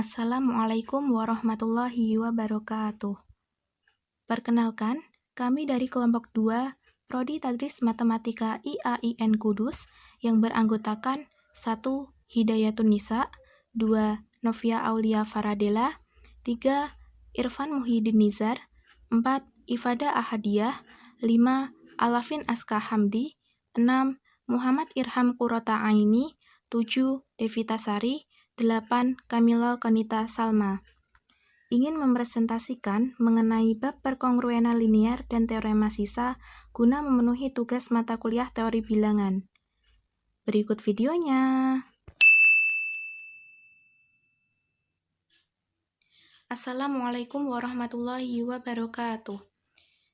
Assalamualaikum warahmatullahi wabarakatuh. Perkenalkan, kami dari kelompok 2, Prodi Tadris Matematika IAIN Kudus yang beranggotakan 1. Hidayatun Nisa, 2. Novia Aulia Faradela, 3. Irfan Muhyiddin Nizar, 4. Ifada Ahadiyah, 5. Alafin Aska Hamdi, 6. Muhammad Irham Qurrota Aini, 7. Devita Sari, 8. Kamila Konita Salma. Ingin mempresentasikan mengenai bab perkongruenan linier dan teorema sisa guna memenuhi tugas mata kuliah teori bilangan. Berikut videonya. Assalamualaikum warahmatullahi wabarakatuh.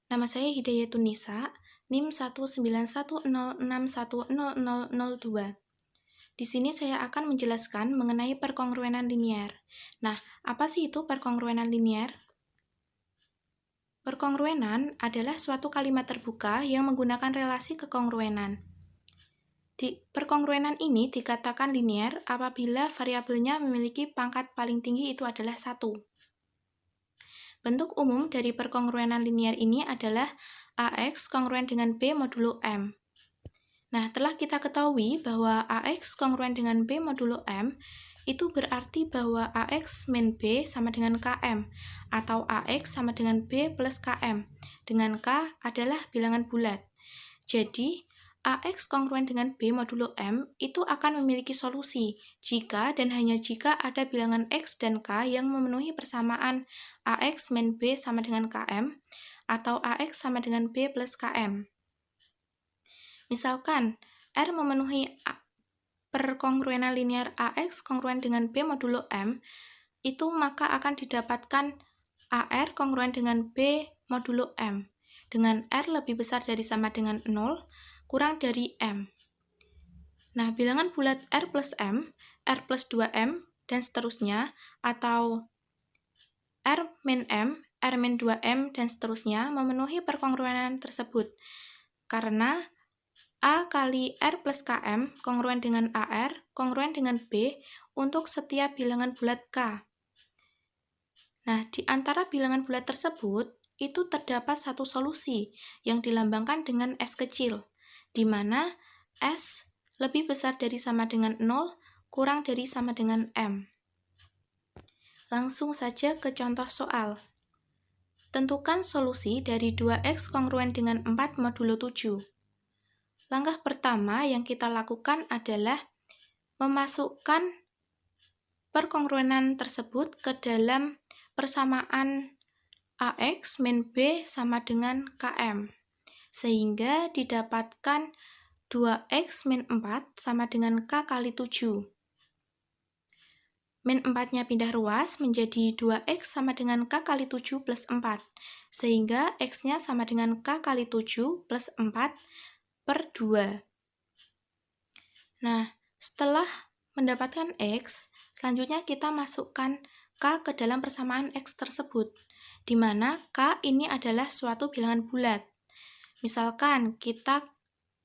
Nama saya Hidayatun Nisa, NIM 19106100002. Di sini saya akan menjelaskan mengenai perkongruenan linier. Nah, apa sih itu perkongruenan linier? Perkongruenan adalah suatu kalimat terbuka yang menggunakan relasi kekongruenan. Perkongruenan ini dikatakan linier apabila variabelnya memiliki pangkat paling tinggi itu adalah 1. Bentuk umum dari perkongruenan linier ini adalah AX kongruen dengan B modulo M. Nah, telah kita ketahui bahwa AX kongruen dengan B modulo M, itu berarti bahwa AX min B sama dengan KM, atau AX sama dengan B plus KM, dengan K adalah bilangan bulat. Jadi, AX kongruen dengan B modulo M itu akan memiliki solusi jika dan hanya jika ada bilangan X dan K yang memenuhi persamaan AX min B sama dengan KM, atau AX sama dengan B plus KM. Misalkan, R memenuhi perkongruenan linier AX kongruen dengan B modulo M, itu maka akan didapatkan AR kongruen dengan B modulo M, dengan R lebih besar dari sama dengan 0, kurang dari M. Nah, bilangan bulat R plus M, R plus 2M, dan seterusnya, atau R min M, R min 2M, dan seterusnya memenuhi perkongruenan tersebut, karena A kali R plus KM kongruen dengan AR kongruen dengan B untuk setiap bilangan bulat K. Nah, di antara bilangan bulat tersebut, itu terdapat satu solusi yang dilambangkan dengan S kecil, di mana S lebih besar dari sama dengan 0, kurang dari sama dengan M. Langsung saja ke contoh soal. Tentukan solusi dari 2X kongruen dengan 4 modulo 7. Langkah pertama yang kita lakukan adalah memasukkan perkongruenan tersebut ke dalam persamaan AX min B sama dengan KM, sehingga didapatkan 2X min 4 sama dengan K kali 7. Min 4-nya pindah ruas menjadi 2X sama dengan K kali 7 plus 4, sehingga X-nya sama dengan K kali 7 plus 4 per 2. Nah, setelah mendapatkan X, selanjutnya kita masukkan K ke dalam persamaan X tersebut, di mana K ini adalah suatu bilangan bulat. Misalkan kita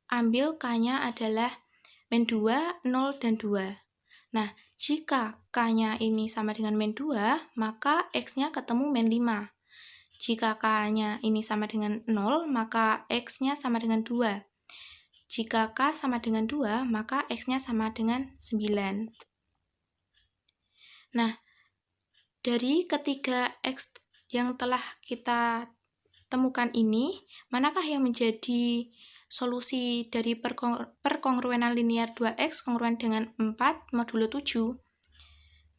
ambil K-nya adalah min 2, 0, dan 2. Nah, jika K-nya ini sama dengan min 2, maka X-nya ketemu min 5. Jika K-nya ini sama dengan 0, maka X-nya sama dengan 2. Jika K sama dengan 2, maka X-nya sama dengan 9. Nah, dari ketiga X yang telah kita temukan ini, manakah yang menjadi solusi dari perkongruenan linier 2X kongruen dengan 4 modulo 7?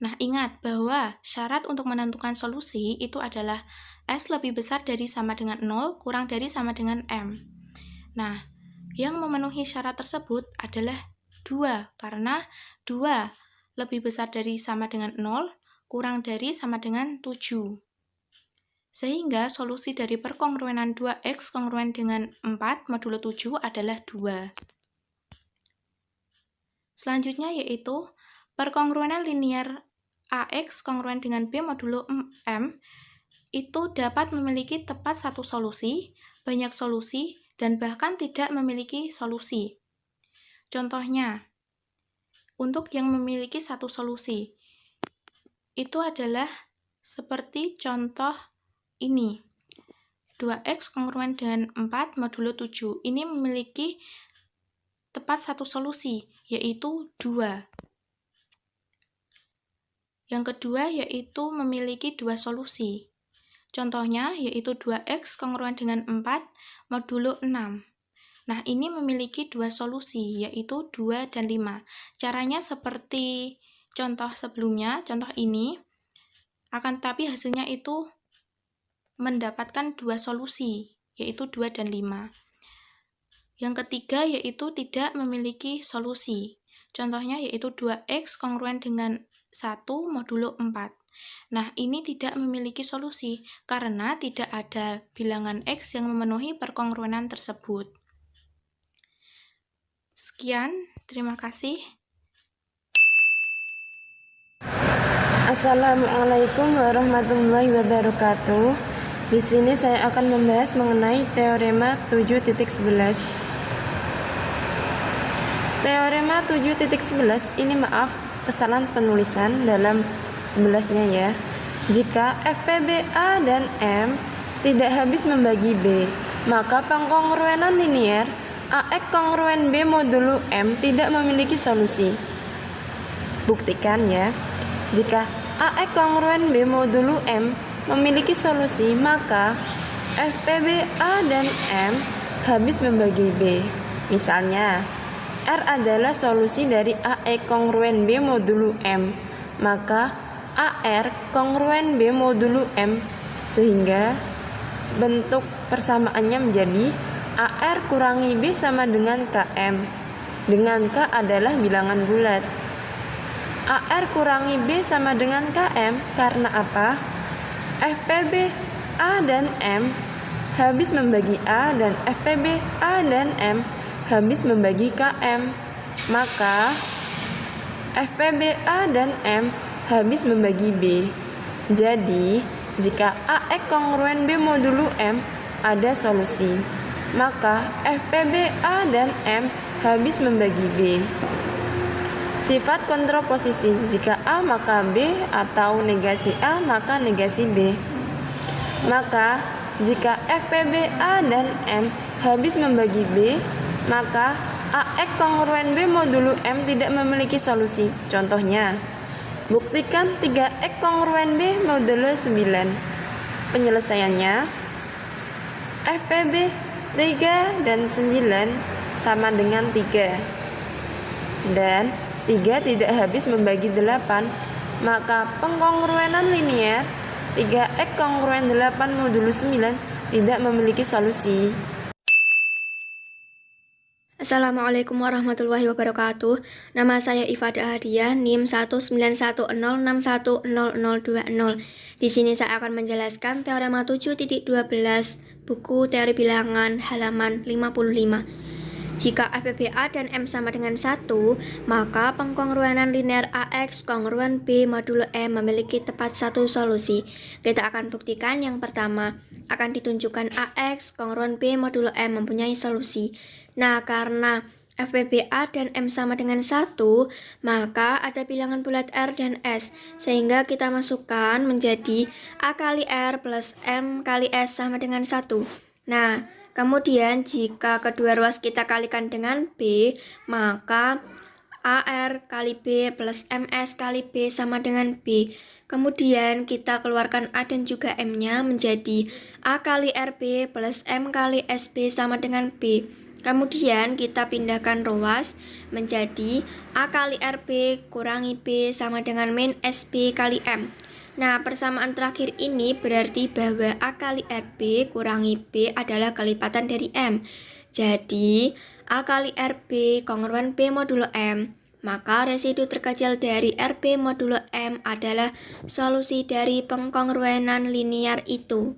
Nah, ingat bahwa syarat untuk menentukan solusi itu adalah S lebih besar dari sama dengan 0, kurang dari sama dengan M. Nah, yang memenuhi syarat tersebut adalah 2, karena 2 lebih besar dari sama dengan 0, kurang dari sama dengan 7. Sehingga solusi dari perkongruenan 2X kongruen dengan 4 modulo 7 adalah 2. Selanjutnya yaitu perkongruenan linier AX kongruen dengan B modulo M itu dapat memiliki tepat satu solusi, banyak solusi, dan bahkan tidak memiliki solusi. Contohnya, untuk yang memiliki satu solusi, itu adalah seperti contoh ini. 2x kongruen dengan 4 modulo 7. Ini memiliki tepat satu solusi, yaitu 2. Yang kedua yaitu memiliki dua solusi. Contohnya yaitu 2x kongruen dengan 4 modulo 6. Nah, ini memiliki dua solusi, yaitu 2 dan 5. Caranya seperti contoh sebelumnya, contoh ini, akan tetapi hasilnya itu mendapatkan dua solusi, yaitu 2 dan 5. Yang ketiga yaitu tidak memiliki solusi. Contohnya yaitu 2x kongruen dengan 1 modulo 4. Nah, ini tidak memiliki solusi karena tidak ada bilangan x yang memenuhi perkongruenan tersebut. Sekian, terima kasih. Assalamualaikum warahmatullahi wabarakatuh. Di sini saya akan membahas mengenai teorema 7.11. Teorema 7.11 ini kesalahan penulisan dalam 11-nya ya. Jika FPB A dan M tidak habis membagi B, maka pengkongruenan linier AX kongruen B modulo M tidak memiliki solusi. Buktikan ya. Jika AX kongruen B modulo M memiliki solusi, maka FPB A dan M habis membagi B. Misalnya, R adalah solusi dari AX kongruen B modulo M, maka AR kongruen B modulo M, sehingga bentuk persamaannya menjadi AR kurangi B sama dengan KM, dengan K adalah bilangan bulat. AR kurangi B sama dengan KM karena apa? FPB A dan M habis membagi A dan FPB A dan M habis membagi KM. Maka FPB A dan M habis membagi B. Jadi, jika AX kongruen B modulo M ada solusi, maka FPB A dan M habis membagi B. Sifat kontroposisi, jika A maka B atau negasi A maka negasi B. Maka jika FPB A dan M habis membagi B, maka AX kongruen B modulo M tidak memiliki solusi. Contohnya, buktikan 3X kongruen B modulo 9. Penyelesaiannya, FPB 3 dan 9 sama dengan 3. Dan 3 tidak habis membagi 8, maka pengkongruenan linier 3X kongruen 8 modulo 9 tidak memiliki solusi. Assalamualaikum warahmatullahi wabarakatuh. Nama saya Ifada Hadiah, NIM 19106110020. Di sini saya akan menjelaskan teorema 7.12 buku Teori Bilangan halaman 55. Jika FPB A dan M sama dengan 1, maka pengkongruenan linear AX kongruen B modulo M memiliki tepat satu solusi. Kita akan buktikan yang pertama. Akan ditunjukkan AX kongruen B modulo M mempunyai solusi. Nah, karena FPB A dan M sama dengan 1, maka ada bilangan bulat R dan S, sehingga kita masukkan menjadi A kali R plus M kali S sama dengan 1. Nah, kemudian jika kedua ruas kita kalikan dengan B, maka AR kali B plus MS kali B sama dengan B. Kemudian kita keluarkan A dan juga M-nya menjadi A kali RB plus M kali SB sama dengan B. Kemudian kita pindahkan ruas menjadi A kali RB kurangi B sama dengan min SB kali M. Nah, persamaan terakhir ini berarti bahwa A kali RB kurangi B adalah kelipatan dari M. Jadi, A kali RB kongruen B modulo M. Maka residu terkecil dari RB modulo M adalah solusi dari pengkongruenan linier itu.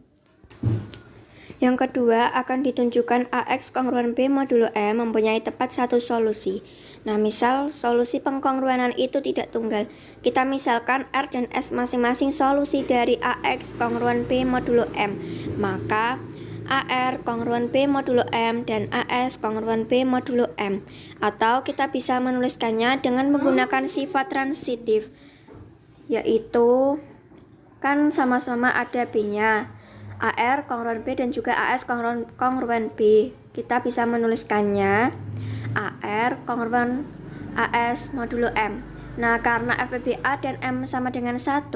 Yang kedua, akan ditunjukkan AX kongruen B modulo M mempunyai tepat satu solusi. Nah, misal solusi pengkongruenan itu tidak tunggal. Kita misalkan R dan S masing-masing solusi dari AX kongruen B modulo M. Maka AR kongruen B modulo M dan AS kongruen B modulo M. Atau kita bisa menuliskannya dengan menggunakan sifat transitif. yaitu kan sama-sama ada B-nya. AR kongruen B dan juga AS kongruen B. Kita bisa menuliskannya AR kongruen AS modulo M. Nah, karena FPBA dan M sama dengan 1,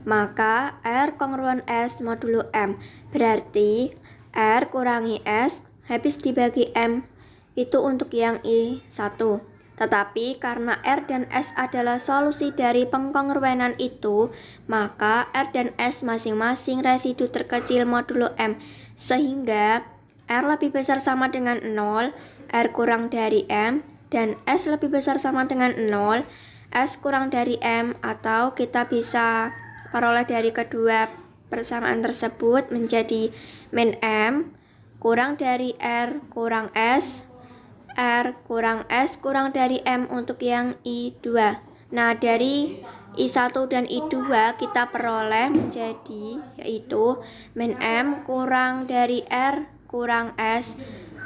maka R kongruen S modulo M. Berarti R kurangi S habis dibagi M itu untuk yang I1. Tetapi karena R dan S adalah solusi dari pengkongruenan itu, maka R dan S masing-masing residu terkecil modulo M, sehingga R lebih besar sama dengan 0, R kurang dari M, dan S lebih besar sama dengan 0, S kurang dari M, atau kita bisa peroleh dari kedua persamaan tersebut menjadi min M kurang dari R kurang S, R kurang S kurang dari M untuk yang I2. Nah, dari I1 dan I2 kita peroleh menjadi yaitu min M kurang dari R kurang S,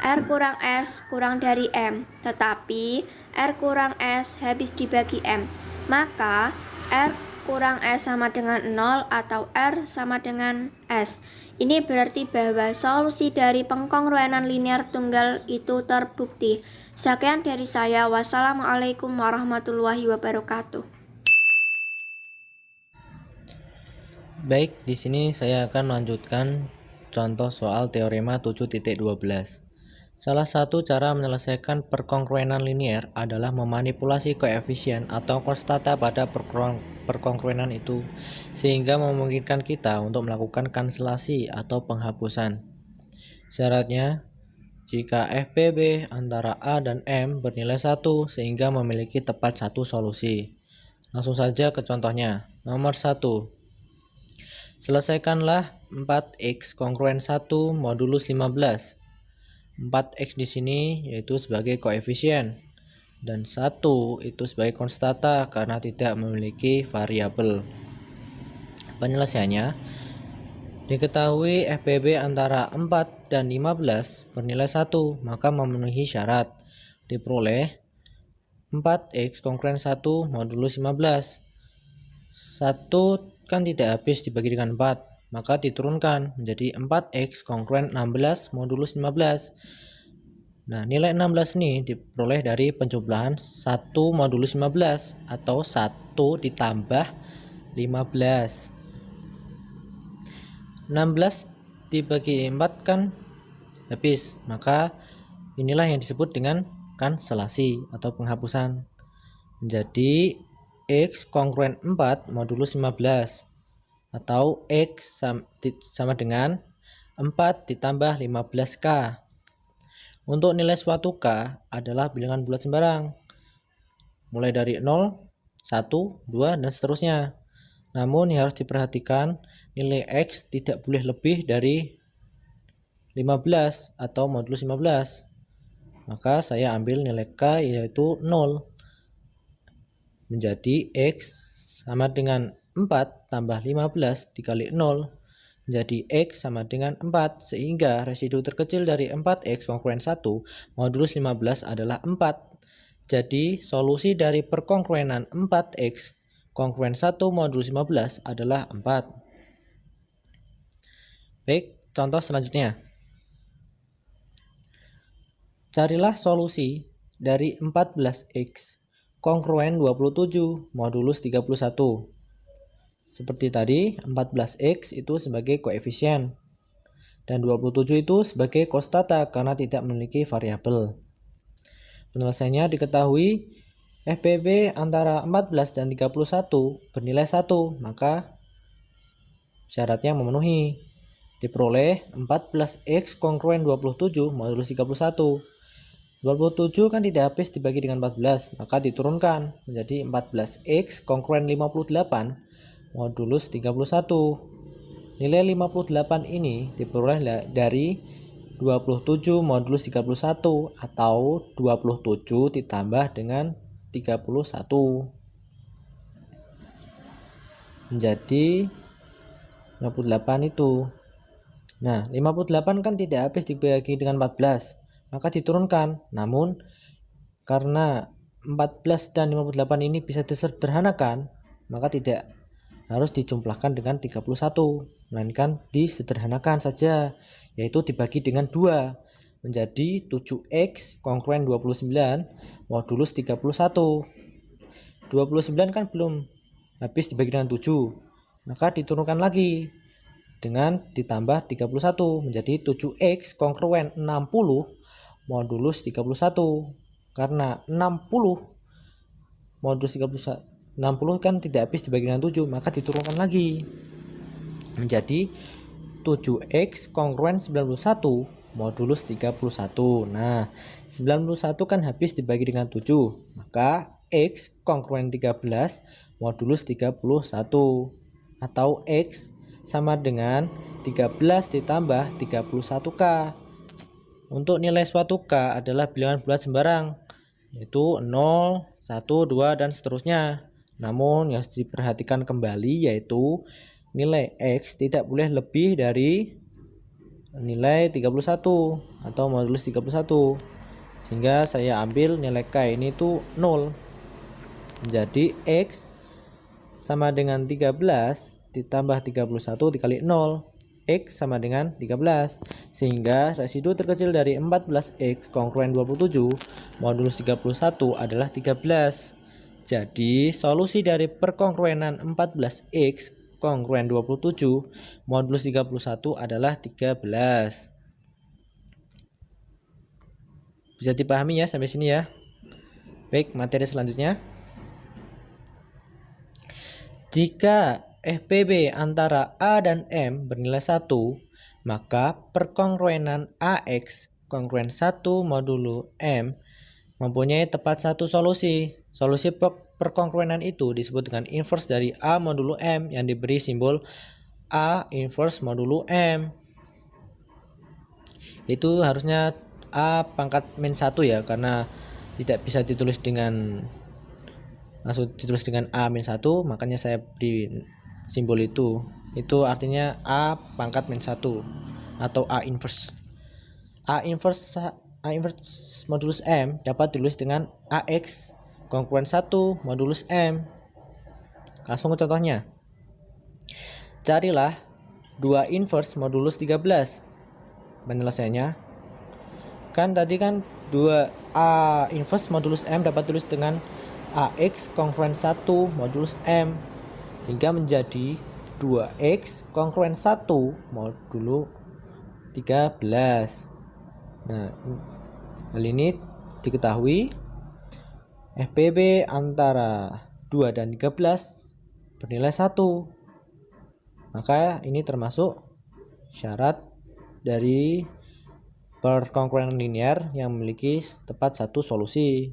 R kurang S kurang dari M. Tetapi R kurang S habis dibagi M, maka R kurang S sama dengan 0 atau R sama dengan S. Ini berarti bahwa solusi dari pengkongruenan linear tunggal itu terbukti. Sekian dari saya. Wassalamualaikum warahmatullahi wabarakatuh. Baik, di sini saya akan melanjutkan contoh soal teorema 7.12. Salah satu cara menyelesaikan perkongruenan linear adalah memanipulasi koefisien atau konstanta pada perkongruenan itu, sehingga memungkinkan kita untuk melakukan kanselasi atau penghapusan. Syaratnya, jika FPB antara A dan M bernilai 1 sehingga memiliki tepat satu solusi. Langsung saja ke contohnya. Nomor 1. Selesaikanlah 4x kongruen 1 modulus 15. 4x di sini yaitu sebagai koefisien dan 1 itu sebagai konstanta karena tidak memiliki variabel. Penyelesaiannya, diketahui FPB antara 4 dan 15 bernilai 1, maka memenuhi syarat. Diperoleh 4x kongruen 1 modulus 15. 1 kan tidak habis dibagi dengan 4, maka diturunkan menjadi 4x kongruen 16 modulus 15. Nah, nilai 16 ini diperoleh dari penjumlahan 1 modulus 15 atau 1 ditambah 15. 16 dibagi 4 kan habis, maka inilah yang disebut dengan kanselasi atau penghapusan. Menjadi x kongruen 4 modulus 15 atau x sama dengan 4 ditambah 15k. Untuk nilai suatu k adalah bilangan bulat sembarang, mulai dari 0, 1, 2, dan seterusnya. Namun yang harus diperhatikan, nilai x tidak boleh lebih dari 15 atau modulus 15. Maka saya ambil nilai k yaitu 0. Menjadi x sama dengan 4 tambah 15 dikali 0 menjadi x sama dengan 4, sehingga residu terkecil dari 4x kongruen 1 modulus 15 adalah 4. Jadi solusi dari perkongruenan 4x kongruen 1 modulus 15 adalah 4. Baik, contoh selanjutnya. Carilah solusi dari 14x kongruen 27 modulus 31. Seperti tadi, 14x itu sebagai koefisien dan 27 itu sebagai konstanta karena tidak memiliki variabel. Penyelesaiannya diketahui FPB antara 14 dan 31 bernilai 1, maka syaratnya memenuhi. Diperoleh 14x kongruen 27 modulus 31. 27 kan tidak habis dibagi dengan 14, maka diturunkan menjadi 14x kongruen 58 modulus 31. Nilai 58 ini diperoleh dari 27 modulus 31 atau 27 ditambah dengan 31 menjadi 58 itu. Nah, 58 kan tidak habis dibagi dengan 14, maka diturunkan. Namun karena 14 dan 58 ini bisa disederhanakan, maka tidak harus dijumlahkan dengan 31, melainkan disederhanakan saja, yaitu dibagi dengan 2 menjadi 7x kongruen 29 modulus 31. 29 kan belum habis dibagi dengan 7, maka diturunkan lagi dengan ditambah 31 menjadi 7x kongruen 60 modulus 31. Karena 60 modulus 31 60 kan tidak habis dibagi dengan 7, maka diturunkan lagi menjadi 7x kongruen 91 modulus 31. Nah, 91 kan habis dibagi dengan 7, maka x kongruen 13 modulus 31 atau x sama dengan 13 ditambah 31k. Untuk nilai suatu k adalah bilangan bulat sembarang, yaitu 0, 1, 2, dan seterusnya. Namun yang harus diperhatikan kembali yaitu nilai x tidak boleh lebih dari nilai 31 atau modulus 31. Sehingga saya ambil nilai k ini tuh 0. Menjadi x sama dengan 13 ditambah 31 dikali 0. X sama dengan 13. Sehingga residu terkecil dari 14x kongruen 27 modulus 31 adalah 13. Jadi solusi dari perkongruenan 14x kongruen 27 modulus 31 adalah 13. Bisa dipahami ya sampai sini ya. Baik, materi selanjutnya. Jika FPB antara A dan M bernilai 1, maka perkongruenan AX kongruen 1 modulo M mempunyai tepat satu solusi. Solusi perkongruenan itu disebut dengan inverse dari A modulo M yang diberi simbol A inverse modulo M. Itu harusnya A pangkat min 1 ya, karena tidak bisa ditulis dengan langsung ditulis dengan A min 1, makanya saya beri simbol itu. Itu artinya A pangkat min 1 atau A inverse. A inverse modulus M dapat ditulis dengan AX kongruen 1 modulus M. Langsung ke contohnya. Carilah 2 inverse modulus 13. Penyelesaiannya kan tadi kan 2 A inverse modulus M dapat ditulis dengan AX kongruen 1 modulus M, sehingga menjadi 2X kongruen 1 modulo 13. Nah, hal ini diketahui FPB antara 2 dan 13 bernilai 1. Maka ini termasuk syarat dari perkongruenan linear yang memiliki tepat satu solusi.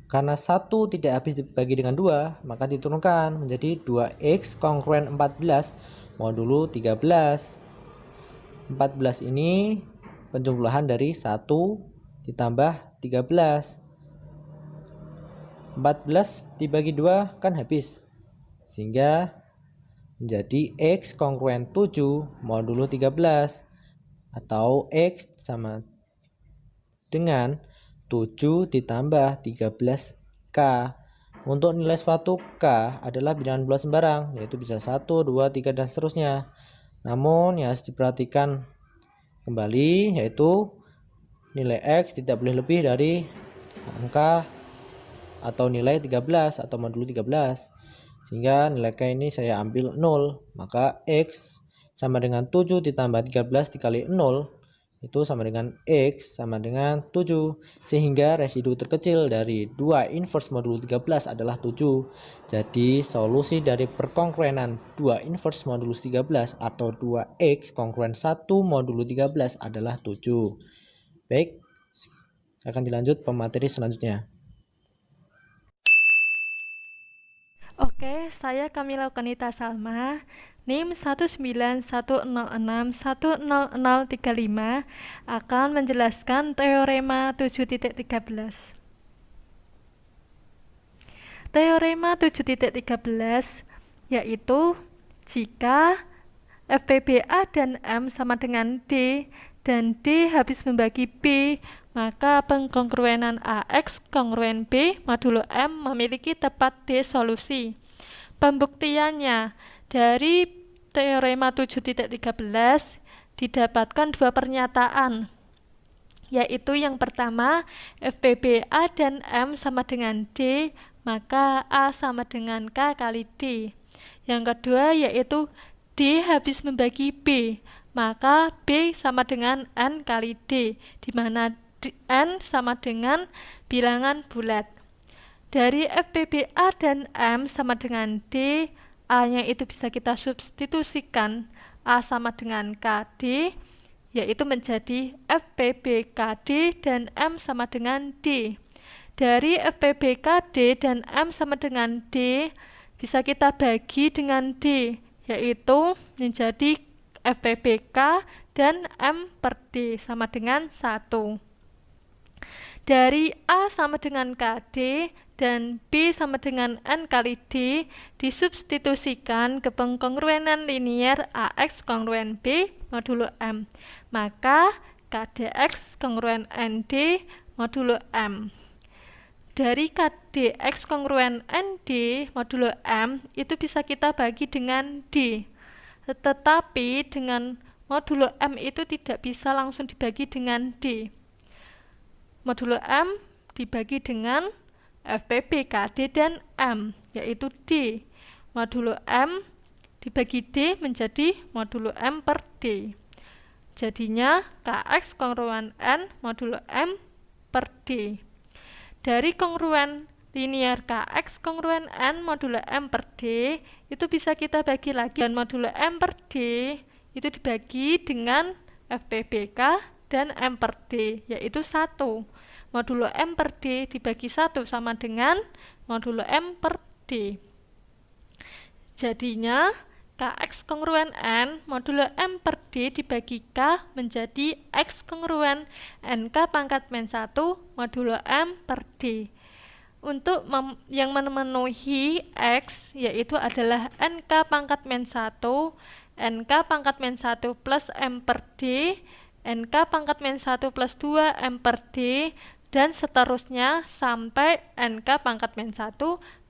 Karena 1 tidak habis dibagi dengan 2, maka diturunkan menjadi 2x kongruen 14 modulo 13. 14 ini penjumlahan dari 1 ditambah 13. 14 dibagi 2 kan habis, sehingga menjadi x kongruen 7 modulo 13 atau x sama dengan 7 ditambah 13k. Untuk nilai suatu k adalah bilangan bulat sembarang, yaitu bisa 1, 2, 3, dan seterusnya. Namun yang harus diperhatikan kembali yaitu nilai x tidak boleh lebih dari angka atau nilai 13 atau modulo 13. Sehingga nilai k ini saya ambil 0, maka x sama dengan 7 ditambah 13 dikali 0 itu sama dengan x sama dengan 7. Sehingga residu terkecil dari 2 inverse modulo 13 adalah 7. Jadi solusi dari perkongruenan 2 inverse modulo 13 atau 2x kongruen 1 modulo 13 adalah 7. Baik, akan dilanjut pemateri selanjutnya. Oke, saya Kamila Konita Salma, NIM 19106100035 akan menjelaskan teorema 7.13. Teorema 7.13 yaitu jika FPB A dan M sama dengan D dan D habis membagi B maka pengkongruenan AX kongruen B modulo M memiliki tepat D solusi. Pembuktiannya, dari teorema 7.13 didapatkan dua pernyataan, yaitu yang pertama, FPBA dan M sama dengan D, maka A sama dengan K kali D. Yang kedua yaitu D habis membagi B, maka B sama dengan N kali D, di mana N sama dengan bilangan bulat. Dari FPBA dan M sama dengan D, A-nya itu bisa kita substitusikan, A sama dengan KD, yaitu menjadi FPBKD dan M sama dengan D. Dari FPBKD dan M sama dengan D, bisa kita bagi dengan D, yaitu menjadi FPBK dan M per D sama dengan 1. Dari A sama dengan KD dan B sama dengan N kali D disubstitusikan ke pengkongruenan linier AX kongruen B modulo M, maka KDX kongruen ND modulo M. Dari KDX kongruen ND modulo M itu bisa kita bagi dengan D, tetapi dengan modulo M itu tidak bisa langsung dibagi dengan D. Modulo M dibagi dengan FPB, KD, dan M, yaitu D. Modulo M dibagi D menjadi modulo M per D. Jadinya KX kongruen N modulo M per D. Dari kongruen linier KX kongruen N modulo M per D itu bisa kita bagi lagi, dan modulo M per D itu dibagi dengan FPBK dan M per D, yaitu 1. Modulo M per D dibagi 1 sama dengan modulo M per D. Jadinya KX kongruen N modulo M per D dibagi K menjadi X kongruen NK pangkat min 1 modulo M per D. Untuk yang memenuhi X yaitu adalah NK pangkat min 1, NK pangkat min 1 plus M per D, NK pangkat min 1 plus 2 M per D, dan seterusnya sampai NK pangkat min 1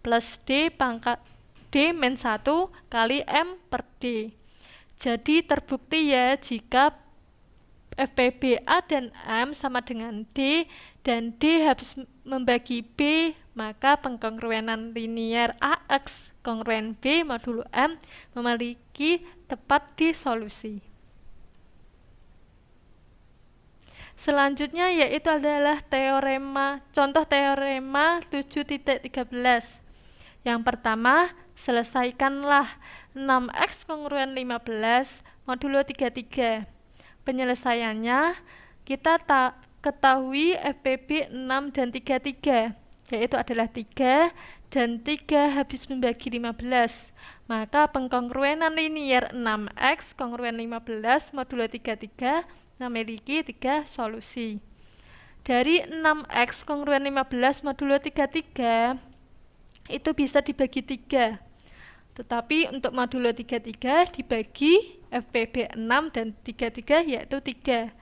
plus D pangkat D min 1 kali M per D. Jadi terbukti ya, jika FPBA dan M sama dengan D dan D habis membagi B, maka pengkongruenan linier AX kongruen B modulo M memiliki tepat di solusi. Selanjutnya yaitu adalah contoh teorema 7.13. Yang pertama, selesaikanlah 6X kongruen 15 modulo 33. Penyelesaiannya, kita ketahui FPB 6 dan 33, yaitu adalah 3 dan 3 habis membagi 15. Maka pengkongruenan linier 6X kongruen 15 modulo 33 memiliki 3 solusi. Dari 6X kongruen 15 modulo 33 itu bisa dibagi 3. Tetapi untuk modulo 33 dibagi FPB 6 dan 33 yaitu 3.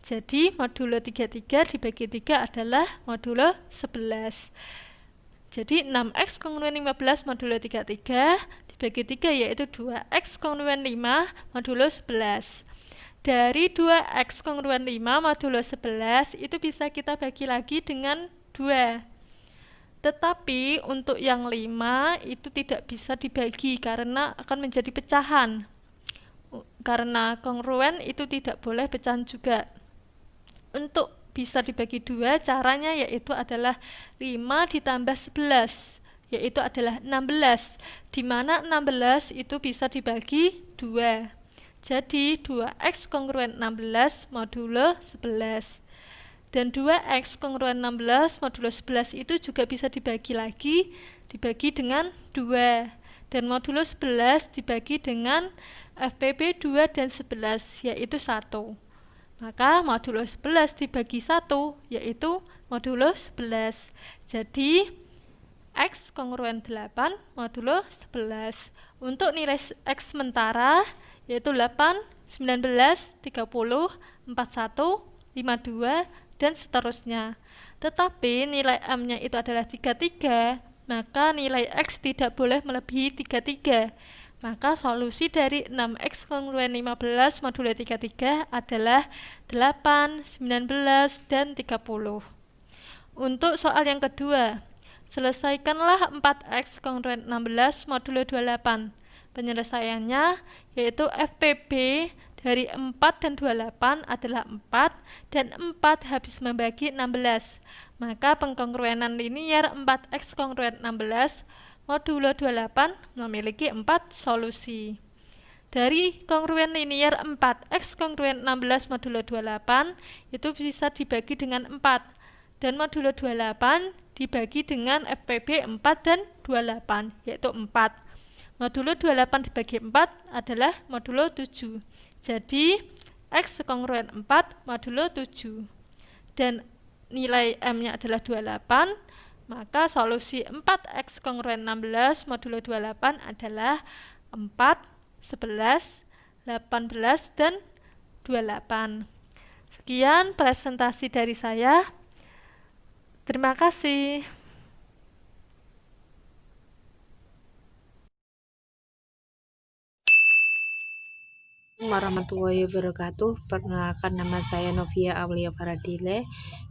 Jadi modulo 33 dibagi 3 adalah modulo 11. Jadi 6X kongruen 15 modulo 33 dibagi 3 yaitu 2X kongruen 5 modulo 11. Dari 2X kongruen 5 modulo 11 itu bisa kita bagi lagi dengan 2. Tetapi untuk yang 5 itu tidak bisa dibagi karena akan menjadi pecahan. Karena kongruen itu tidak boleh pecahan juga. Untuk bisa dibagi 2, caranya yaitu adalah 5 ditambah 11, yaitu adalah 16, di mana 16 itu bisa dibagi 2. Jadi 2X kongruen 16 modulo 11. Dan 2X kongruen 16 modulo 11 itu juga bisa dibagi lagi, dibagi dengan 2. Dan modulo 11 dibagi dengan FPB 2 dan 11, yaitu 1. Maka modulo 11 dibagi 1, yaitu modulo 11. Jadi X kongruen 8 modulo 11. Untuk nilai X sementara yaitu 8, 19, 30, 41, 52, dan seterusnya. Tetapi nilai M-nya itu adalah 33, maka nilai X tidak boleh melebihi 33. Maka solusi dari 6X kongruen 15 modulo 33 adalah 8, 19, dan 30. Untuk soal yang kedua, selesaikanlah 4X kongruen 16 modulo 28. Penyelesaiannya yaitu FPB dari 4 dan 28 adalah 4 dan 4 habis membagi 16. Maka pengkongruenan linier 4X kongruen 16 modulo 28 memiliki 4 solusi. Dari kongruen linier 4X kongruen 16 modulo 28 itu bisa dibagi dengan 4 dan modulo 28 dibagi dengan FPB 4 dan 28 yaitu 4. Modulo 28 dibagi 4 adalah modulo 7. Jadi X kongruen 4 modulo 7. Dan nilai M-nya adalah 28, maka solusi 4X kongruen 16 modulo 28 adalah 4, 11, 18, dan 28. Sekian presentasi dari saya. Terima kasih. Warahmatullahi wabarakatuh. Perkenalkan, nama saya Novia Aulia Faradile,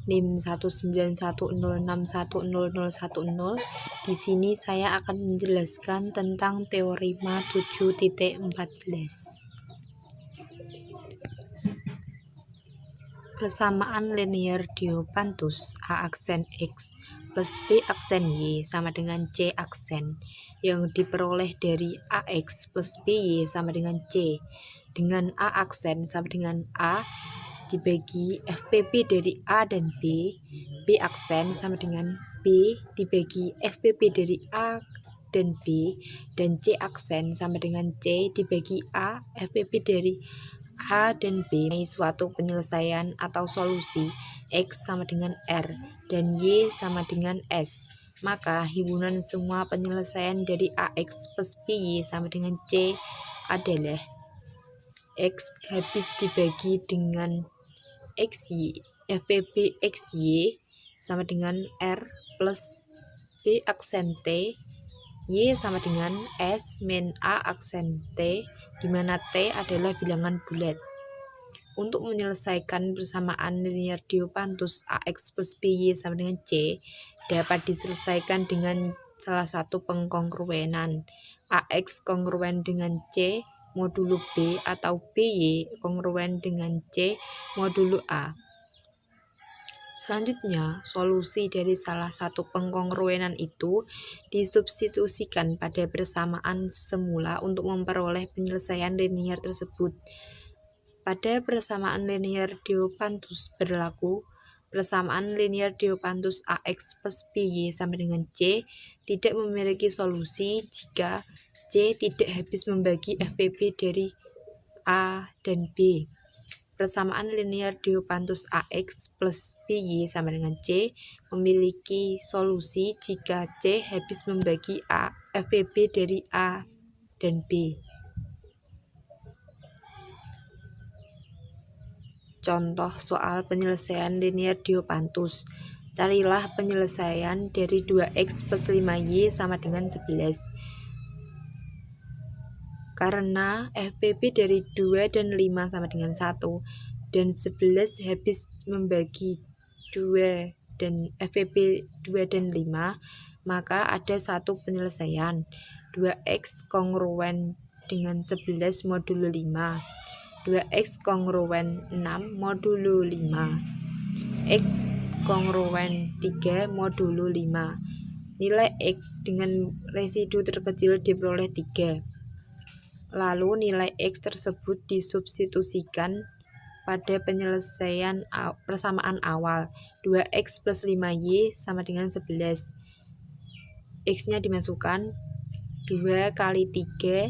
NIM 19106100010. Di sini saya akan menjelaskan tentang teorema 7.14. Persamaan linear Diopantus A aksen X plus B aksen Y sama dengan C aksen yang diperoleh dari AX plus BY sama dengan C dengan A aksen sama dengan A dibagi FPB dari A dan B, B aksen sama dengan B dibagi FPB dari A dan B, dan C aksen sama dengan C dibagi A FPB dari A dan B. Suatu penyelesaian atau solusi X sama dengan R dan Y sama dengan S, maka himpunan semua penyelesaian dari AX plus BY sama dengan C adalah X habis dibagi dengan XY, FPB XY sama dengan R plus B aksen T, Y sama dengan S min A aksen T, di mana T adalah bilangan bulat. Untuk menyelesaikan persamaan linear Diopantus AX plus BY sama dengan C dapat diselesaikan dengan salah satu pengkongruenan AX kongruen dengan C modulo B atau BY kongruen dengan C modulo A. Selanjutnya, solusi dari salah satu pengkongruenan itu disubstitusikan pada persamaan semula untuk memperoleh penyelesaian linear tersebut. Pada persamaan linear Diopantus berlaku, persamaan linear Diopantus AX plus BY sama dengan C tidak memiliki solusi jika C tidak habis membagi FPB dari A dan B. Persamaan linear Diopantus AX plus BY sama dengan C memiliki solusi jika C habis membagi A FPB dari A dan B. Contoh soal penyelesaian linear Diopantus. Carilah penyelesaian dari 2X plus 5Y sama dengan 11. Karena FPB dari 2 dan 5 sama dengan 1 dan 11 habis membagi 2 dan FPB 2 dan 5, maka ada satu penyelesaian 2X kongruen dengan 11 modulo 5, 2X kongruen 6 modulo 5, X kongruen 3 modulo 5. Nilai X dengan residu terkecil diperoleh 3. Lalu nilai X tersebut disubstitusikan pada penyelesaian persamaan awal 2X plus 5Y sama dengan 11. X-nya dimasukkan 2 kali 3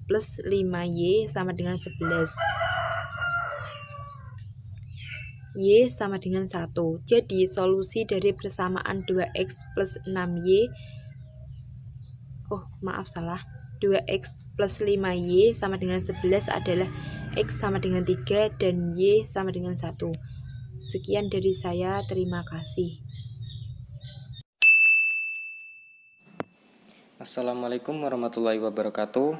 plus 5Y sama dengan 11. Y sama dengan 1. Jadi solusi dari persamaan 2X plus 6Y 2X plus 5Y sama dengan 11 adalah X sama dengan 3 dan Y sama dengan 1. Sekian dari saya, terima kasih. Assalamualaikum warahmatullahi wabarakatuh.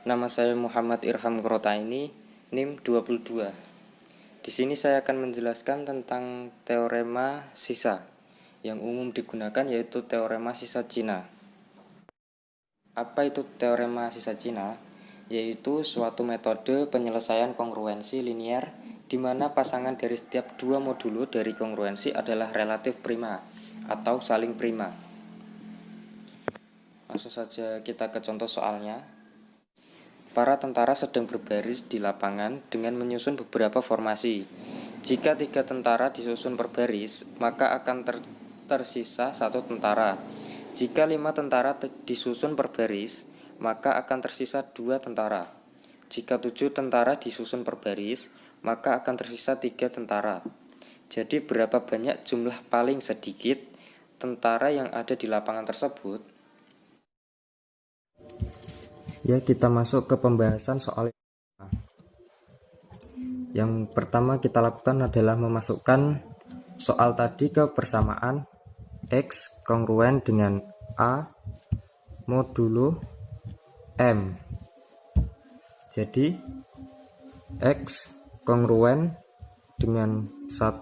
Nama saya Muhammad Irham Krotaini, NIM 22. Di sini saya akan menjelaskan tentang teorema sisa yang umum digunakan, yaitu teorema sisa Cina. Apa itu teorema sisa Cina? Yaitu suatu metode penyelesaian kongruensi linier di mana pasangan dari setiap dua modulo dari kongruensi adalah relatif prima atau saling prima. Langsung saja kita ke contoh soalnya. Para tentara sedang berbaris di lapangan dengan menyusun beberapa formasi. Jika 3 tentara disusun per baris, maka akan tersisa 1 tentara. Jika 5 tentara disusun per baris, maka akan tersisa 2 tentara. Jika 7 tentara disusun per baris, maka akan tersisa 3 tentara. Jadi berapa banyak jumlah paling sedikit tentara yang ada di lapangan tersebut? Ya, kita masuk ke pembahasan soal yang pertama kita lakukan adalah memasukkan soal tadi ke persamaan X kongruen dengan A modulo M. Jadi X kongruen dengan 1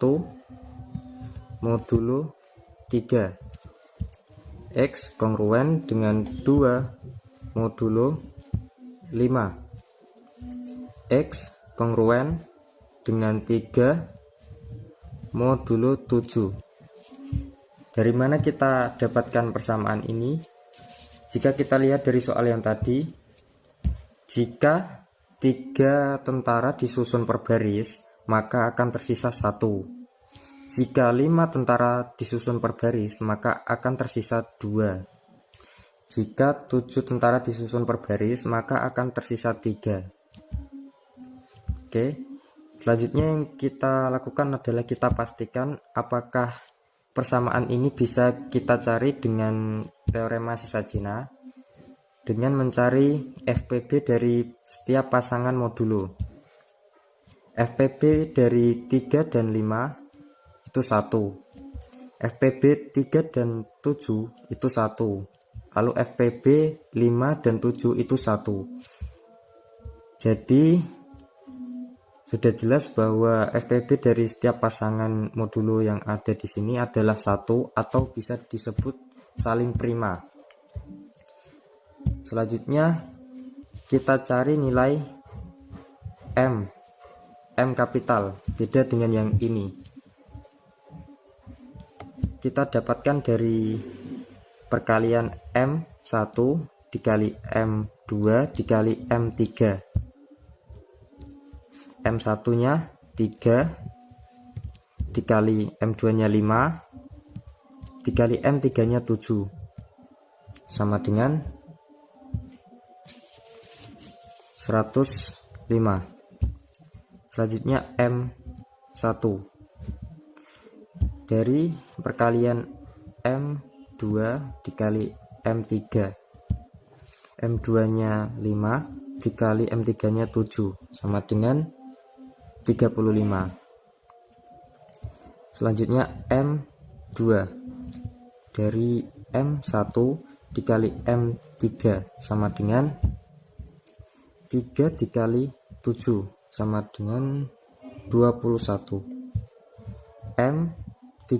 modulo 3, X kongruen dengan 2 modulo 5, X kongruen dengan 3 modulo 7. Dari mana kita dapatkan persamaan ini? Jika kita lihat dari soal yang tadi, jika 3 tentara disusun per baris, maka akan tersisa 1. Jika 5 tentara disusun per baris, maka akan tersisa 2. Jika 7 tentara disusun per baris, maka akan tersisa 3. Oke, selanjutnya yang kita lakukan adalah kita pastikan apakah persamaan ini bisa kita cari dengan teorema sisa Cina dengan mencari FPB dari setiap pasangan modulo. FPB dari 3 dan 5 itu 1. FPB 3 dan 7 itu 1. Lalu FPB 5 dan 7 itu 1. Jadi sudah jelas bahwa FPB dari setiap pasangan modulo yang ada di sini adalah 1 atau bisa disebut saling prima. Selanjutnya kita cari nilai M kapital, beda dengan yang ini. Kita dapatkan dari perkalian M1 dikali M2 dikali M3. M1 nya 3 dikali M2 nya 5 dikali M3 nya 7 sama dengan 105. Selanjutnya M1 dari perkalian M2 dikali M3. M2 nya 5 dikali M3 nya 7 sama dengan 35. Selanjutnya M2 dari M1 dikali M3 sama dengan 3 dikali 7 sama dengan 21. M3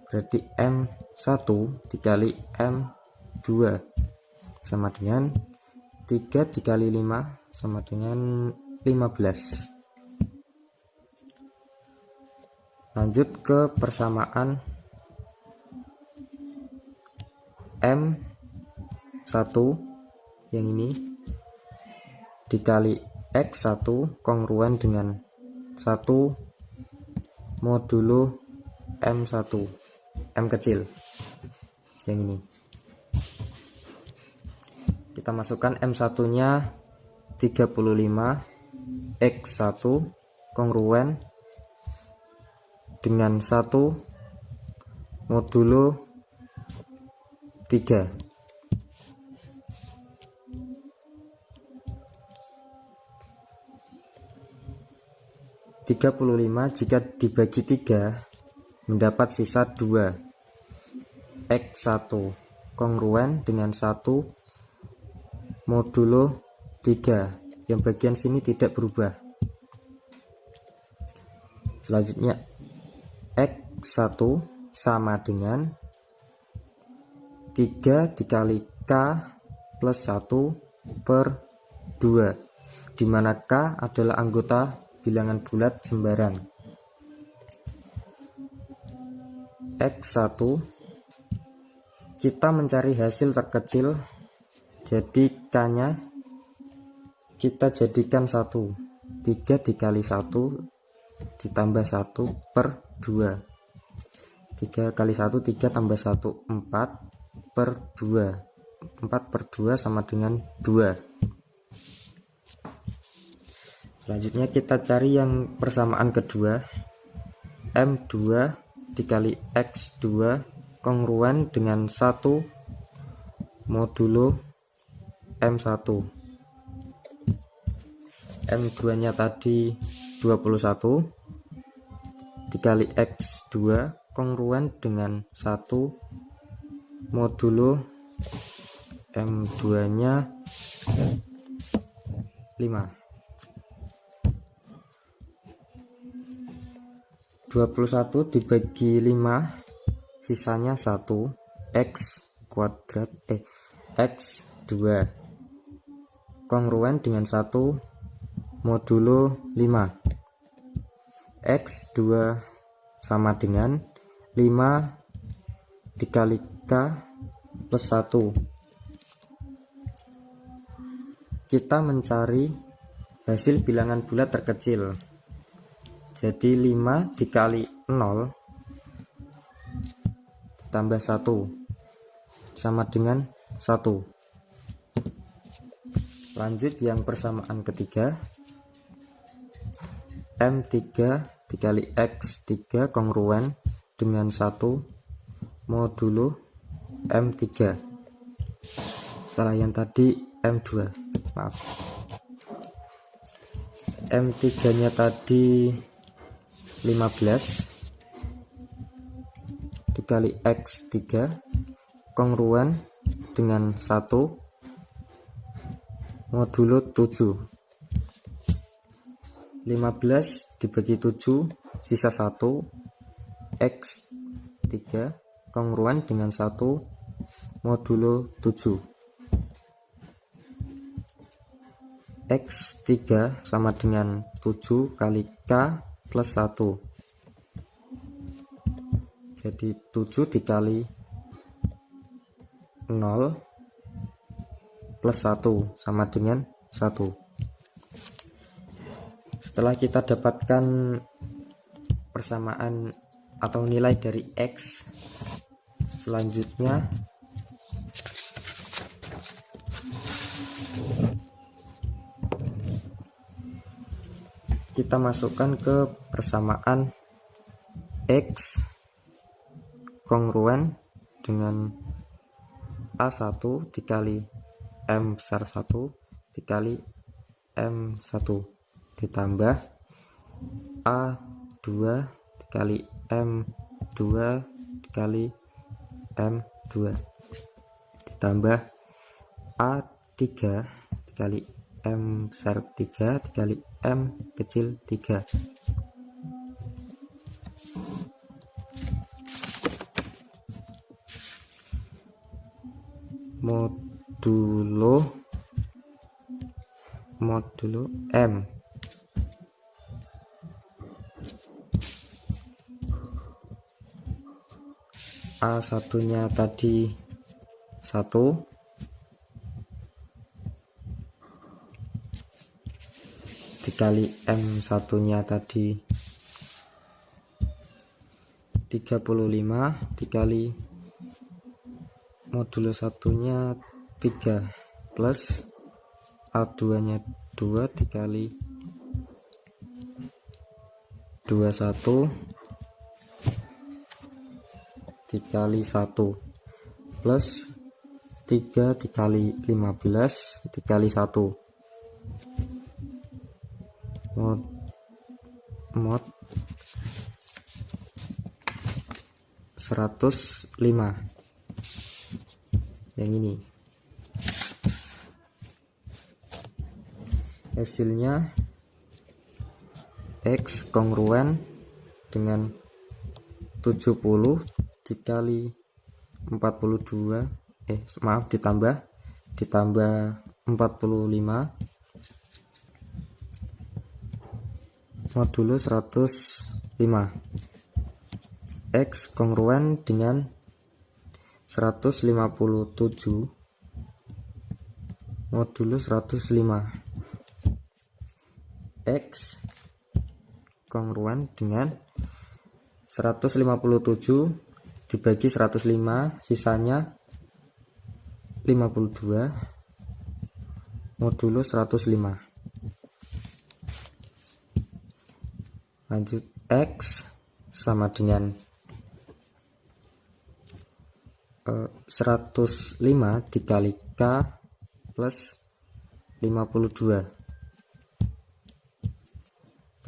berarti M1 dikali M2 sama dengan 3 dikali 5 sama dengan 15. Lanjut ke persamaan M1 yang ini dikali X1 kongruen dengan 1 modulo M1, M kecil yang ini. Kita masukkan M1 nya 35, X1 kongruen dengan 1 modulo 3. 35 jika dibagi 3 mendapat sisa 2. X1 kongruen dengan 1 modulo 3, yang bagian sini tidak berubah. Selanjutnya X1 sama dengan 3 dikali K plus 1 per 2, di mana K adalah anggota bilangan bulat sembarang. X1 kita mencari hasil terkecil, jadi K nya kita jadikan 1. 3 dikali 1 ditambah 1 per 2. 3 kali 1 3 tambah 1 4 per 2. 4 per 2 sama dengan 2. Selanjutnya kita cari yang persamaan kedua. M2 dikali X2 kongruen dengan 1 modulo M1. M2 nya tadi 21 dikali X2 kongruen dengan 1 modulo M2 nya 5. 21 dibagi 5 sisanya 1. X kuadrat X2 kongruen dengan 1 modulo 5. X2 sama dengan 5 dikali K plus 1. Kita mencari hasil bilangan bulat terkecil. Jadi 5 dikali 0 ditambah 1 sama dengan 1. Lanjut yang persamaan ketiga. M3 dikali X3 kongruen dengan 1 modulo M3. Salah yang tadi M2, maaf. M3 nya tadi 15 dikali X3 kongruen dengan 1 modulo 7. 15 dibagi 7 sisa 1. X3 kongruen dengan 1 modulo 7. X3 sama dengan 7 kali K plus 1. Jadi 7 dikali 0 plus 1 sama dengan 1. Setelah kita dapatkan persamaan atau nilai dari X, selanjutnya kita masukkan ke persamaan X kongruen dengan A1 dikali M besar 1 dikali M1 ditambah A2 dikali M2 dikali M2 ditambah A3 dikali M besar 3 dikali M kecil 3. Modulo M. A1 nya tadi 1 dikali M1 nya tadi 35 dikali modulo 1 nya 3 plus A2 nya 2 dikali 21 dikali 1 plus 3 dikali 15 dikali 1 mod 105 yang ini. Hasilnya X kongruen dengan 70 dikali 42 ditambah 45 modulo 105. X kongruen dengan 157 modulo 105. X kongruen dengan 157 dibagi 105, sisanya 52 modulo 105. Lanjut, X sama dengan 105 dikali K plus 52.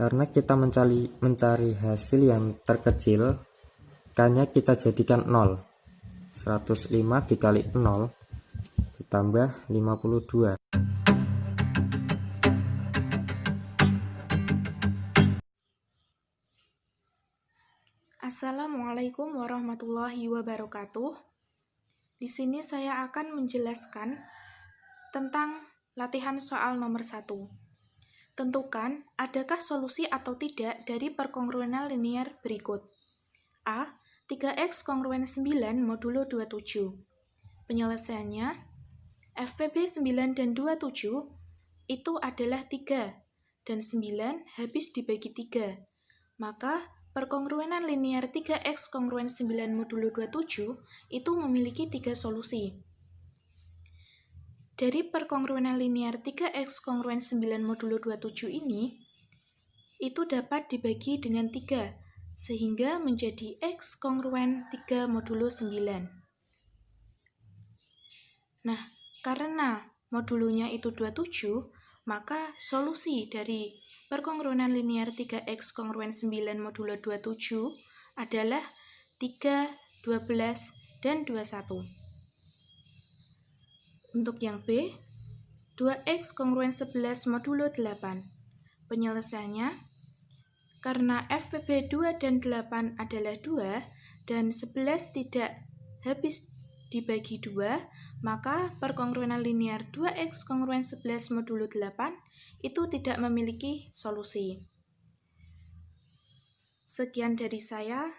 Karena kita mencari hasil yang terkecil, K-nya kita jadikan 0. 105 dikali 0 ditambah 52. Assalamualaikum warahmatullahi wabarakatuh. Di sini saya akan menjelaskan tentang latihan soal nomor 1. Tentukan adakah solusi atau tidak dari perkongruenan linier berikut. A. 3x kongruen 9 modulo 27. Penyelesaiannya, FPB 9 dan 27 itu adalah 3, dan 9 habis dibagi 3. Maka, perkongruenan linier 3x kongruen 9 modulo 27 itu memiliki 3 solusi. Dari perkongruenan linier 3x kongruen 9 modulo 27 ini, itu dapat dibagi dengan 3, sehingga menjadi x kongruen 3 modulo 9. Nah, karena modulunya itu 27, maka solusi dari perkongruenan linier 3x kongruen 9 modulo 27 adalah 3, 12, dan 21. Untuk yang B, 2x kongruen 11 modulo 8. Penyelesaiannya, karena FPB 2 dan 8 adalah 2, dan 11 tidak habis dibagi 2, maka perkongruenan linier 2x kongruen 11 modulo 8 itu tidak memiliki solusi. Sekian dari saya.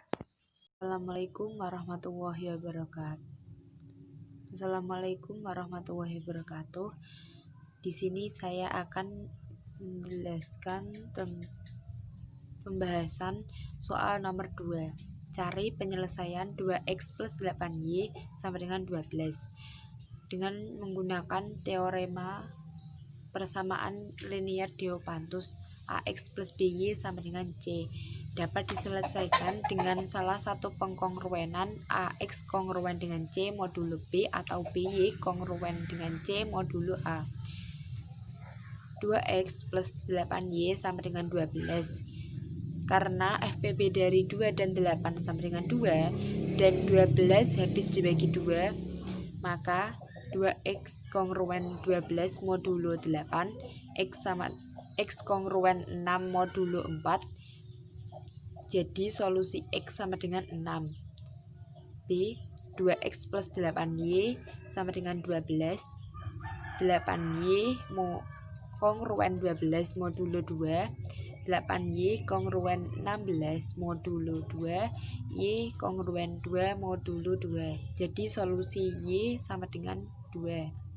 Assalamualaikum warahmatullahi wabarakatuh. Assalamualaikum warahmatullahi wabarakatuh. Di sini saya akan menjelaskan pembahasan soal nomor 2. Cari penyelesaian 2x plus 8y sama dengan 12 dengan menggunakan teorema persamaan linier Diopantus ax plus by sama dengan c. Dapat diselesaikan dengan salah satu pengkongruenan ax kongruen dengan c modulo b atau by kongruen dengan c modulo a. 2x plus 8y sama dengan 12. Karena FPB dari 2 dan 8 sama dengan 2 dan 12 habis dibagi 2, maka 2x kongruen 12 modulo 8 x kongruen 6 modulo 4. Jadi solusi X sama dengan 6. B. 2X plus 8Y sama dengan 12. 8Y kongruen 12 modulo 2. 8Y kongruen 16 modulo 2. Y kongruen 2 modulo 2. Jadi solusi Y sama dengan 2.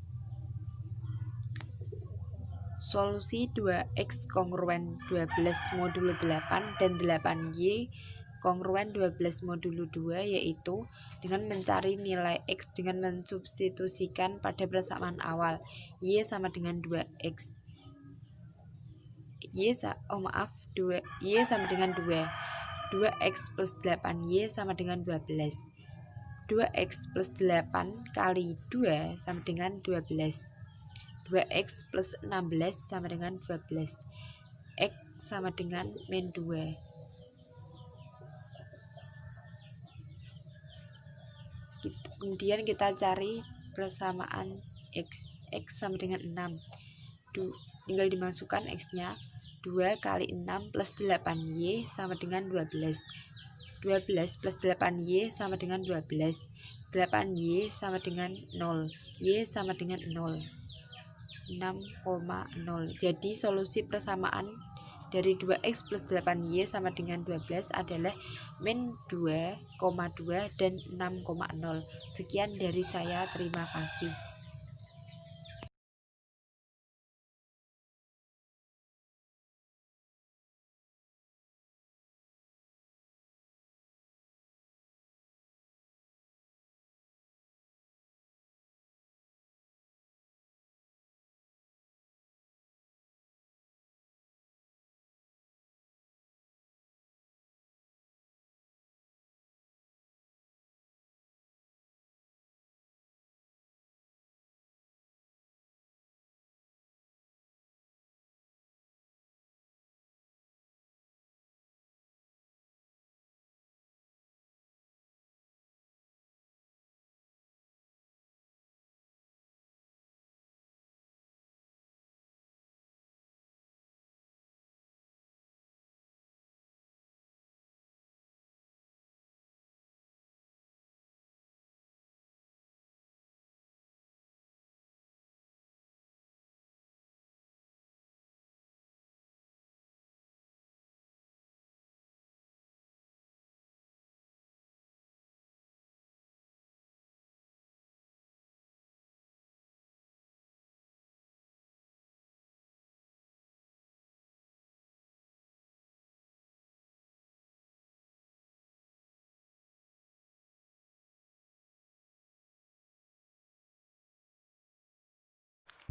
Solusi 2x kongruen 12 modulo 8 dan 8y kongruen 12 modulo 2 yaitu dengan mencari nilai x dengan mensubstitusikan pada persamaan awal y sama dengan 2x. Y sama dengan 2. 2x plus 8y sama dengan 12. 2x plus 8 kali 2 sama dengan 12. 2x plus 16 sama dengan 12. X sama dengan min 2. Kemudian kita cari persamaan X sama dengan 6. Tinggal dimasukkan X-nya. 2 kali 6 plus 8Y sama dengan 12. 12 plus 8Y sama dengan 12. 8Y sama dengan 0. Y sama dengan 0. 6,0. Jadi solusi persamaan dari 2X plus 8Y sama dengan 12 adalah min 2,2 dan 6,0. Sekian dari saya, terima kasih.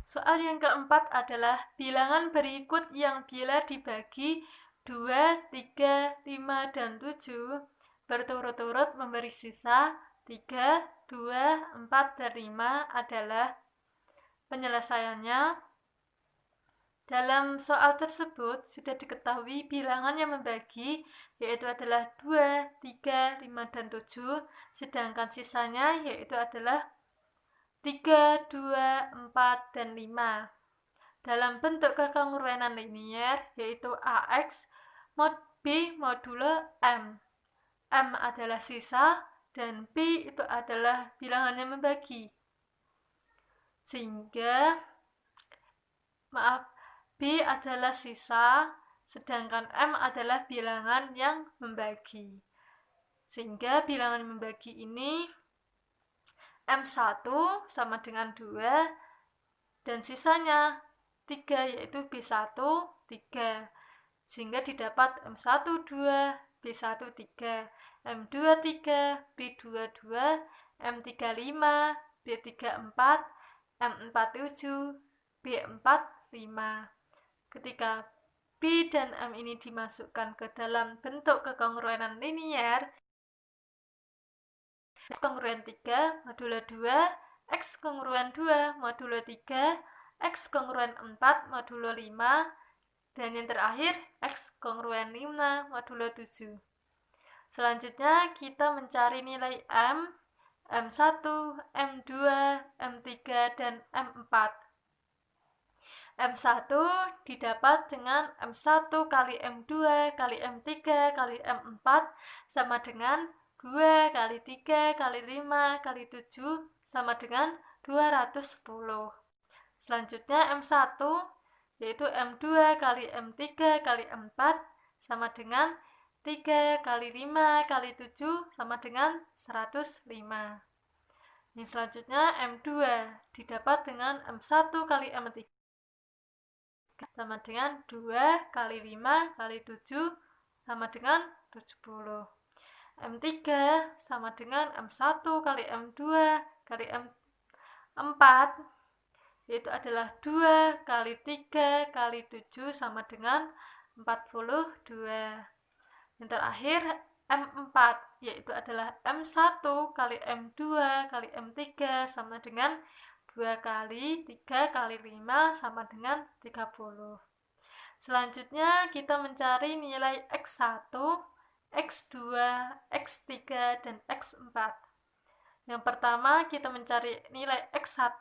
Soal yang keempat adalah bilangan berikut yang bila dibagi 2, 3, 5, dan 7 berturut-turut memberi sisa 3, 2, 4, dan 5 adalah penyelesaiannya. Dalam soal tersebut sudah diketahui bilangan yang membagi yaitu adalah 2, 3, 5, dan 7, sedangkan sisanya yaitu adalah 3, 2, 4, dan 5. Dalam bentuk kekongruenan linier yaitu AX mod B modulo M. M adalah sisa dan B itu adalah bilangan yang membagi. Sehingga B adalah sisa sedangkan M adalah bilangan yang membagi. Sehingga bilangan yang membagi ini M1 sama dengan 2 dan sisanya 3 yaitu B1 3 sehingga didapat M1 2 B1 3 M2 3 B2 2 M3 5 B3 4 M4 7 B4 5. Ketika B dan M ini dimasukkan ke dalam bentuk kekongruenan linier X kongruen 3 modulo 2, X kongruen 2 modulo 3, X kongruen 4 modulo 5, dan yang terakhir X kongruen 5 modulo 7. Selanjutnya kita mencari nilai M, M1, M2, M3, dan M4. M1 didapat dengan M1 kali M2 kali M3 kali M4 sama dengan 2 kali 3 kali 5 kali 7 sama dengan 210. Selanjutnya M1 yaitu M2 kali M3 kali M4 sama dengan 3 kali 5 kali 7 sama dengan 105. Yang selanjutnya M2 didapat dengan M1 kali M3 sama dengan 2 kali 5 kali 7 sama dengan 70. M3 sama dengan M1 kali M2 kali M4 yaitu adalah 2 kali 3 kali 7 sama dengan 42. Yang terakhir M4 yaitu adalah M1 kali M2 kali M3 sama dengan 2 kali 3 kali 5 sama dengan 30. Selanjutnya kita mencari nilai X1, X2, X3, dan X4. Yang pertama kita mencari nilai X1.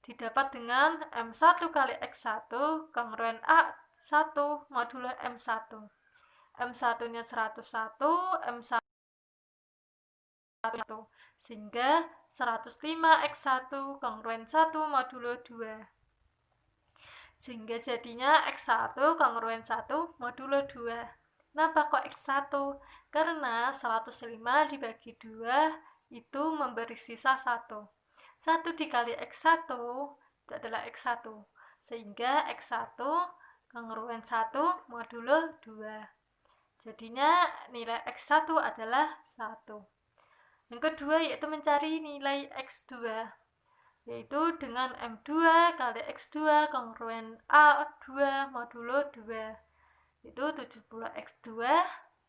Didapat dengan M1 kali X1 kongruen A1 modulo M1. M1-nya 101, M1 sehingga 105 X1 kongruen 1 modulo 2. Sehingga jadinya X1 kongruen 1 modulo 2. Kenapa kok X1? Karena 105 dibagi 2 itu memberi sisa 1. 1 dikali X1 itu adalah X1. Sehingga X1 kongruen 1 modulo 2. Jadinya nilai X1 adalah 1. Yang kedua yaitu mencari nilai X2, yaitu dengan M2 kali X2 kongruen A2 modulo 2. Itu 70 X2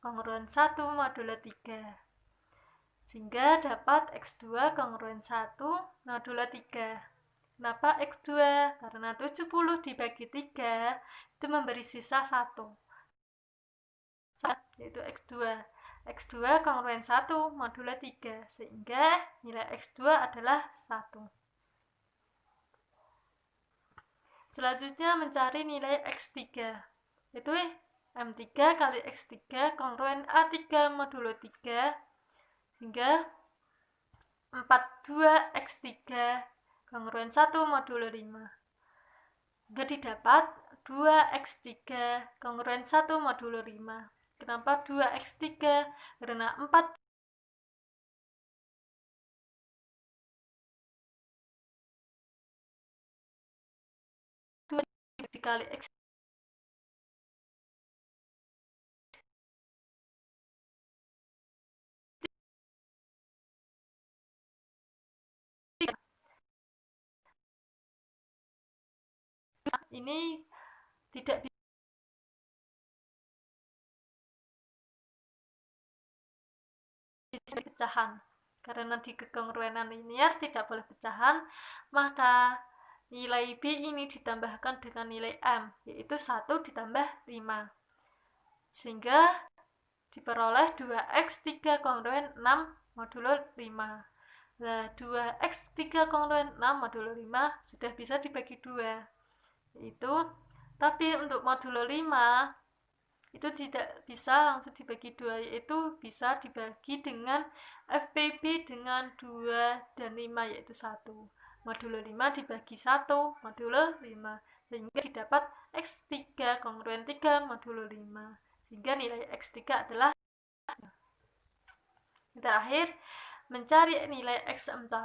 kongruen 1 modulo 3. Sehingga dapat X2 kongruen 1 modulo 3. Kenapa X2? Karena 70 dibagi 3 itu memberi sisa 1. Yaitu X2. X2 kongruen 1 modulo 3. Sehingga nilai X2 adalah 1. Selanjutnya mencari nilai X3. Yaitu M3 kali X3 kongruen A3 modulo 3. Sehingga 42 X3 kongruen 1 modulo 5. Juga didapat 2x3 kongruen 1 modulo 5. Kenapa 2x3? Karena 4 dikali x ini tidak bisa pecahan. Karena di kekongruenan linear tidak boleh pecahan, maka nilai B ini ditambahkan dengan nilai M, yaitu 1 ditambah 5. Sehingga diperoleh 2x3 kongruen 6 modulo 5. Nah, 2x3 kongruen 6 modulo 5 sudah bisa dibagi 2. Yaitu, tapi untuk modulo 5 itu tidak bisa langsung dibagi 2, yaitu bisa dibagi dengan FPB dengan 2 dan 5, yaitu 1. Modulo 5 dibagi 1 modulo 5, sehingga didapat X3 kongruen 3 modulo 5. Sehingga nilai X3 adalah. Yang terakhir, mencari nilai X4.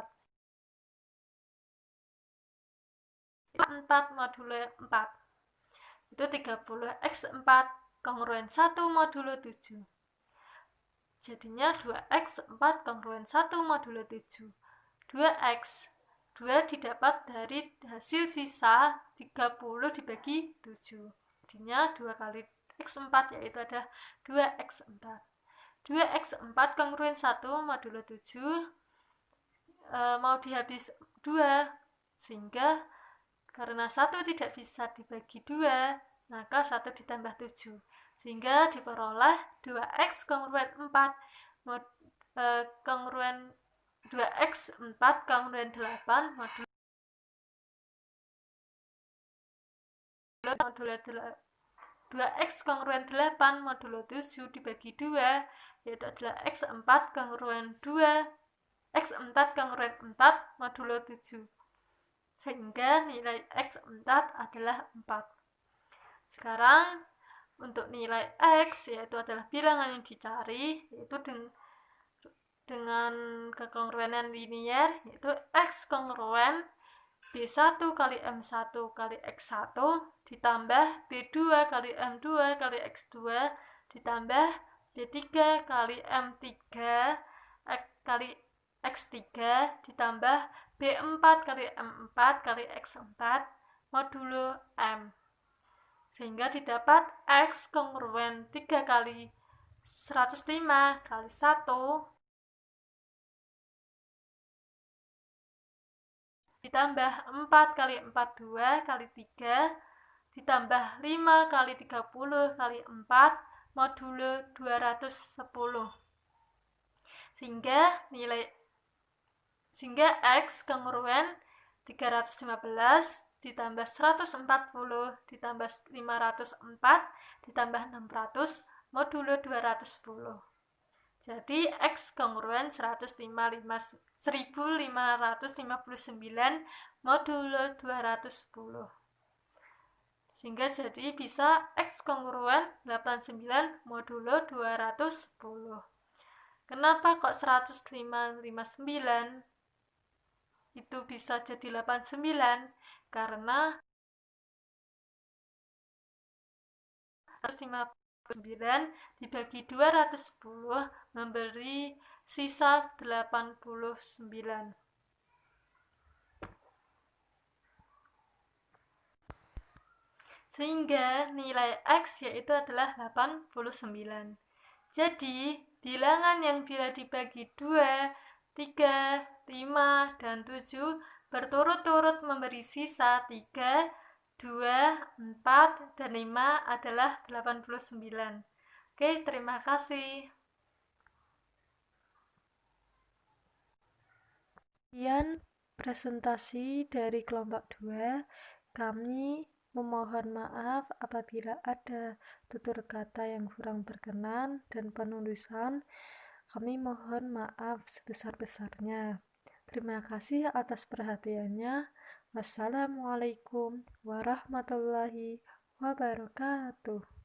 4 modulo 4 itu 30 X4 kongruen 1 modulo 7. Jadinya 2x4 kongruen 1 modulo 7. 2x 2 didapat dari hasil sisa 30 dibagi 7. Jadinya 2 kali x4 yaitu ada 2x4. 2x4 kongruen 1 modulo 7 mau dihabis 2, sehingga karena 1 tidak bisa dibagi 2, maka 1 ditambah 7. Sehingga diperoleh 2x kongruen 4 kongruen 2x4 kongruen 8 modulo 2x kongruen 8 modulo 7 dibagi 2, yaitu adalah x4 kongruen 2 x4 kongruen 4 modulo 7. Sehingga nilai X4 adalah 4. Sekarang untuk nilai X, yaitu adalah bilangan yang dicari, yaitu dengan kekongruenan linear, yaitu X kongruen B1 kali M1 kali X1 ditambah B2 kali M2 kali X2 ditambah B3 kali M3 kali X3 ditambah B4 kali M4 kali X4 modulo M. Sehingga didapat X kongruen 3 kali 105 kali 1 ditambah 4 kali 42 kali 3 ditambah 5 kali 30 kali 4 modulo 210. Sehingga X kongruen 315 ditambah 140 ditambah 504 ditambah 600 modulo 210. Jadi X kongruen 1559 modulo 210. Sehingga jadi bisa X kongruen 89 modulo 210. Kenapa kok 159 itu bisa jadi 89? Karena 159 dibagi 210 memberi sisa 89. Sehingga nilai X yaitu adalah 89. Jadi, bilangan yang bila dibagi 2, 3, 5, dan 7 berturut-turut memberi sisa 3, 2, 4, dan 5 adalah 89. Oke, terima kasih. Sekian presentasi dari kelompok 2. Kami memohon maaf apabila ada tutur kata yang kurang berkenan dan penulisan. Kami mohon maaf sebesar-besarnya. Terima kasih atas perhatiannya. Wassalamualaikum warahmatullahi wabarakatuh.